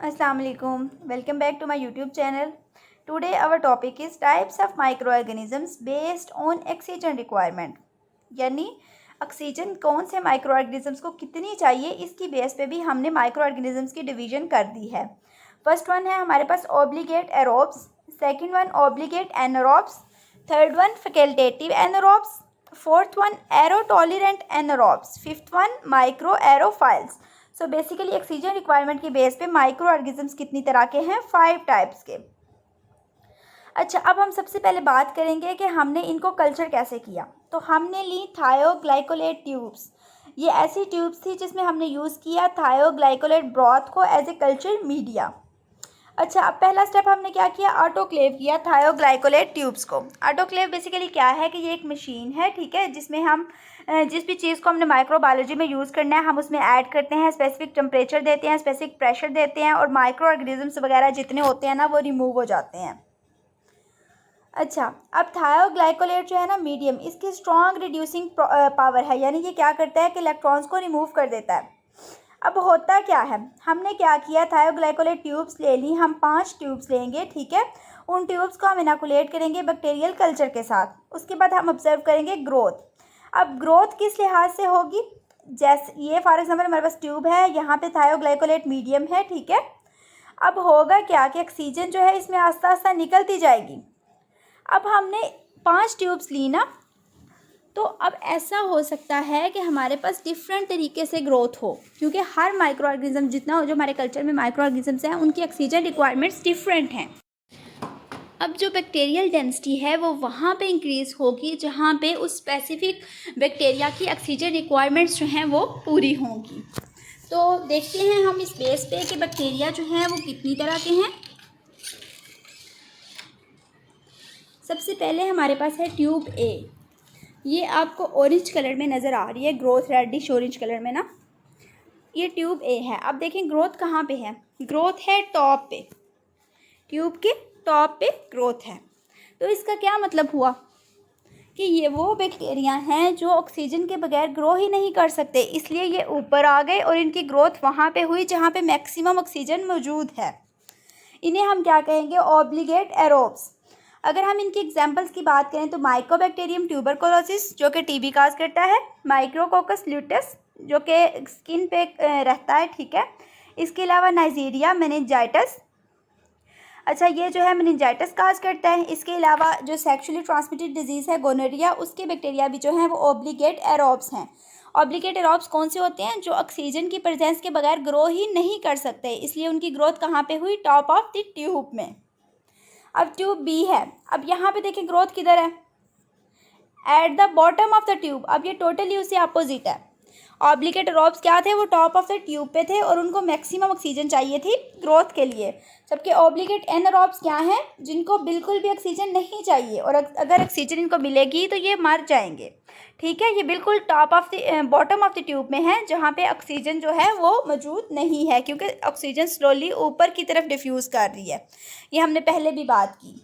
Assalamu alaikum. Welcome back to my YouTube channel. Today our topic is types of microorganisms based on oxygen requirement. यानी oxygen कौन से micro organisms को कितनी चाहिए इसकी base पे भी हमने माइक्रो ऑर्गेनिजम्स की डिवीजन कर दी है। फर्स्ट वन है हमारे पास obligate aerobes, second one obligate anaerobes, third one facultative anaerobes, fourth one aerotolerant anaerobes, fifth one microaerophiles. So basically oxygen requirement की बेस पे माइक्रो ऑर्गेनिजम्स कितनी तरह के हैं? 5 टाइप्स के। अच्छा, अब हम सबसे पहले बात करेंगे कि हमने इनको कल्चर कैसे किया। तो हमने ली थायोग्लाइकोलेट ट्यूब्स। ये ऐसी ट्यूब्स थी जिसमें हमने यूज़ किया थायोग्लाइकोलेट ब्रॉथ को एज ए कल्चर मीडिया। अच्छा, अब पहला स्टेप हमने क्या किया? ऑटोक्लेव किया थायोग्लाइकोलेट ट्यूब्स को। ऑटोक्लेव बेसिकली क्या है कि ये एक मशीन है, ठीक है, जिसमें हम जिस भी चीज़ को हमने माइक्रोबायोलॉजी में यूज़ करना है हम उसमें ऐड करते हैं, स्पेसिफिक टेम्परेचर देते हैं, स्पेसिफिक प्रेशर देते हैं और माइक्रो ऑर्गेनिजम्स वगैरह जितने होते हैं ना वो रिमूव हो जाते हैं। अच्छा, अब थायोग्लाइकोलेट जो है ना मीडियम, इसकी स्ट्रॉन्ग रिड्यूसिंग पावर है, यानी ये क्या करता है कि इलेक्ट्रॉन्स को रिमूव कर देता है। अब होता क्या है, हमने क्या किया, थायोग्लाइकोलेट ट्यूब्स ले ली, हम 5 ट्यूब्स लेंगे, ठीक है। उन ट्यूब्स को हम इनोकुलेट करेंगे बैक्टीरियल कल्चर के साथ। उसके बाद हम ऑब्जर्व करेंगे ग्रोथ। अब ग्रोथ किस लिहाज से होगी? जैसे ये फॉर एग्जांपल हमारे पास ट्यूब है, यहाँ पे थायोग्लाइकोलेट मीडियम है, ठीक है। अब होगा क्या कि ऑक्सीजन जो है इसमें आस्ता आस्ता निकलती जाएगी। अब हमने 5 ट्यूब्स ली ना, तो अब ऐसा हो सकता है कि हमारे पास डिफरेंट तरीके से ग्रोथ हो, क्योंकि हर माइक्रो ऑर्गेनिज्म जितना हो जो हमारे कल्चर में माइक्रो ऑर्गेनिजम्स हैं उनकी ऑक्सीजन रिक्वायरमेंट्स डिफरेंट हैं। अब जो बैक्टीरियल डेंसिटी है वो वहाँ पे इंक्रीज़ होगी जहाँ पे उस स्पेसिफिक बैक्टीरिया की ऑक्सीजन रिक्वायरमेंट्स जो हैं वो पूरी होंगी। तो देखते हैं हम इस बेस पे कि बैक्टीरिया जो हैं वो कितनी तरह के हैं। सबसे पहले हमारे पास है ट्यूब ए। ये आपको ऑरेंज कलर में नज़र आ रही है, ग्रोथ रेडिश ऑरेंज कलर में ना, ये ट्यूब ए है। अब देखें ग्रोथ कहाँ पे है, ग्रोथ है टॉप पे, ट्यूब के टॉप पे ग्रोथ है। तो इसका क्या मतलब हुआ कि ये वो बैक्टीरिया हैं जो ऑक्सीजन के बगैर ग्रो ही नहीं कर सकते, इसलिए ये ऊपर आ गए और इनकी ग्रोथ वहाँ पे हुई जहाँ पे मैक्सिमम ऑक्सीजन मौजूद है। इन्हें हम क्या कहेंगे? Obligate aerobes. अगर हम इनकी एग्जांपल्स की बात करें तो माइकोबैक्टीरियम ट्यूबरकुलोसिस जो कि टीबी काज करता है, माइक्रोकोकस ल्यूटेस जो कि स्किन पे रहता है, ठीक है। इसके अलावा नाइजीरिया मेनिंजाइटिस, अच्छा ये जो है मेनिंजाइटिस काज करता है। इसके अलावा जो सेक्सुअली ट्रांसमिटेड डिजीज़ है गोनोरिया, उसके बैक्टीरिया भी जो हैं वो ऑब्लिगेट एरोब्स हैं। ऑब्लिगेट एरोब्स कौन से होते हैं? जो ऑक्सीजन की प्रेजेंस के बगैर ग्रो ही नहीं कर सकते, इसलिए उनकी ग्रोथ कहाँ पे हुई? टॉप ऑफ द ट्यूब में। अब ट्यूब बी है, अब यहाँ पे देखें ग्रोथ किधर है? At the bottom of the tube. अब ये टोटली उससे अपोजिट है। ऑब्लिगेट एरोब्स क्या थे? वो टॉप ऑफ द ट्यूब पे थे और उनको मैक्सिमम ऑक्सीजन चाहिए थी ग्रोथ के लिए, जबकि ऑब्लिगेट एनारोब्स क्या हैं? जिनको बिल्कुल भी ऑक्सीजन नहीं चाहिए और अगर ऑक्सीजन इनको मिलेगी तो ये मर जाएंगे, ठीक है। ये बिल्कुल top of the bottom of the tube में है जहाँ पे ऑक्सीजन जो है वो मौजूद नहीं है, क्योंकि ऑक्सीजन स्लोली ऊपर की तरफ डिफ्यूज़ कर रही है। ये हमने पहले भी बात की।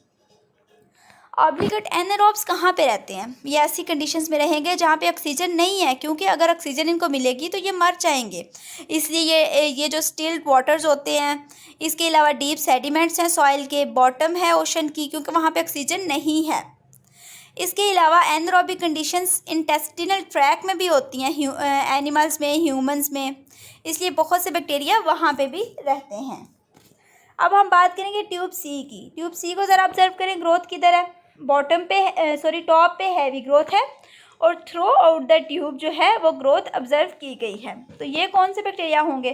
ऑब्लिगेट एनारोब्स कहाँ पे रहते हैं? ये ऐसी कंडीशंस में रहेंगे जहाँ पे ऑक्सीजन नहीं है, क्योंकि अगर ऑक्सीजन इनको मिलेगी तो ये मर जाएंगे, इसलिए ये जो स्टिल्ड वाटर्स होते हैं। इसके अलावा डीप सेडिमेंट्स हैं सॉइल के, बॉटम है ओशन की, क्योंकि वहाँ पे ऑक्सीजन नहीं है। इसके अलावा एनारोबिक कंडीशंस इंटेस्टिनल ट्रैक में भी होती हैं, एनिमल्स में, ह्यूमंस में, इसलिए बहुत से बैक्टीरिया वहाँ पे भी रहते हैं। अब हम बात करेंगे ट्यूब सी की। ट्यूब सी को ज़रा ऑब्जर्व करें, ग्रोथ किधर है? बॉटम पे टॉप पे हैवी ग्रोथ है और थ्रू आउट द ट्यूब जो है वो ग्रोथ ऑब्जर्व की गई है। तो ये कौन से बैक्टीरिया होंगे?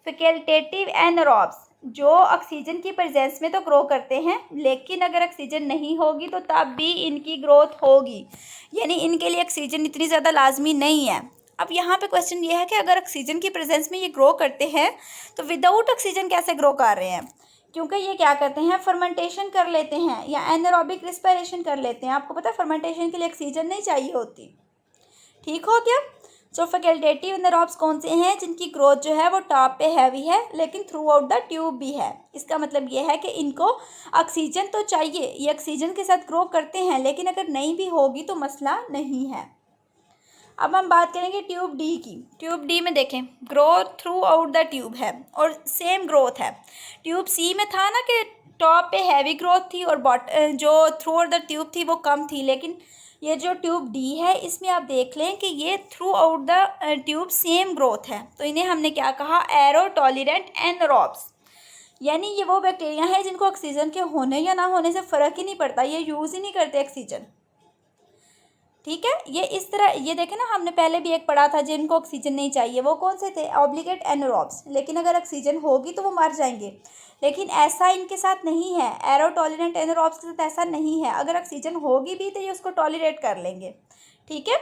फैकल्टेटिव एनारोब्स, जो ऑक्सीजन की प्रेजेंस में तो ग्रो करते हैं, लेकिन अगर ऑक्सीजन नहीं होगी तो तब भी इनकी ग्रोथ होगी, यानी इनके लिए ऑक्सीजन इतनी ज़्यादा लाजमी नहीं है। अब यहाँ पे क्वेश्चन ये है कि अगर ऑक्सीजन की प्रेजेंस में ये ग्रो करते हैं तो विदाउट ऑक्सीजन कैसे ग्रो कर रहे हैं? क्योंकि ये क्या करते हैं? फर्मेंटेशन कर लेते हैं या एनारोबिक रिस्पिरेशन कर लेते हैं। आपको पता है फर्मेंटेशन के लिए ऑक्सीजन नहीं चाहिए होती, ठीक हो गया। जो फैकल्टेटिव एनारोब्स कौन से हैं? जिनकी ग्रोथ जो है वो टॉप पे हैवी है लेकिन थ्रू आउट द ट्यूब भी है। इसका मतलब ये है कि इनको ऑक्सीजन तो चाहिए, ये ऑक्सीजन के साथ ग्रो करते हैं, लेकिन अगर नहीं भी होगी तो मसला नहीं है। अब हम बात करेंगे ट्यूब डी की। ट्यूब डी में देखें growth through out the tube है और सेम ग्रोथ है। ट्यूब सी में था ना कि टॉप पे हैवी ग्रोथ थी और जो थ्रू आउट द ट्यूब थी वो कम थी, लेकिन ये जो ट्यूब डी है इसमें आप देख लें कि ये through out the tube same growth है। तो इन्हें हमने क्या कहा, एरो टॉलरेंट एनारोब्स, यानी ये वो बैक्टीरिया हैं जिनको ऑक्सीजन के होने या ना होने से फ़र्क ही नहीं पड़ता, ये यूज़ ही नहीं करते ऑक्सीजन। ठीक है, ये इस तरह, ये देखें ना हमने पहले भी एक पढ़ा था जिनको ऑक्सीजन नहीं चाहिए, वो कौन से थे, ऑब्लिगेट एनारोब्स, लेकिन अगर ऑक्सीजन होगी तो वो मर जाएंगे। लेकिन ऐसा इनके साथ नहीं है, एरो टॉलरेंट एनारोब्स के साथ ऐसा नहीं है, अगर ऑक्सीजन होगी भी तो ये उसको टॉलरेट कर लेंगे। ठीक है,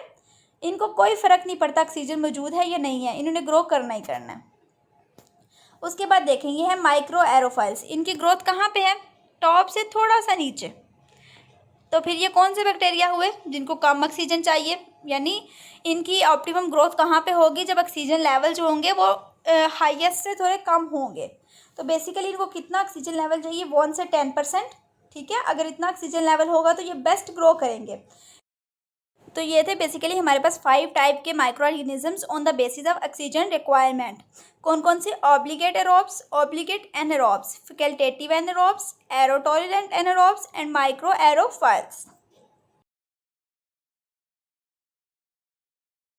इनको कोई फ़र्क नहीं पड़ता ऑक्सीजन मौजूद है या नहीं है, इन्होंने ग्रो करना ही करना है। उसके बाद देखेंगे है माइक्रो एरोफाइल्स, इनकी ग्रोथ कहाँ पे है, टॉप से थोड़ा सा नीचे। तो फिर ये कौन से बैक्टीरिया हुए जिनको कम ऑक्सीजन चाहिए, यानी इनकी ऑप्टिमम ग्रोथ कहाँ पे होगी, जब ऑक्सीजन लेवल जो होंगे वो हाईएस्ट से थोड़े कम होंगे। तो बेसिकली इनको कितना ऑक्सीजन लेवल चाहिए, 1 से 10%। ठीक है, अगर इतना ऑक्सीजन लेवल होगा तो ये बेस्ट ग्रो करेंगे। तो ये थे बेसिकली हमारे पास 5 टाइप के microorganisms on the basis of oxygen requirement. कौन कौन से, obligate aerobes, obligate anaerobes, facultative anaerobes, aerotolerant anaerobes and micro एरोफाइल्स।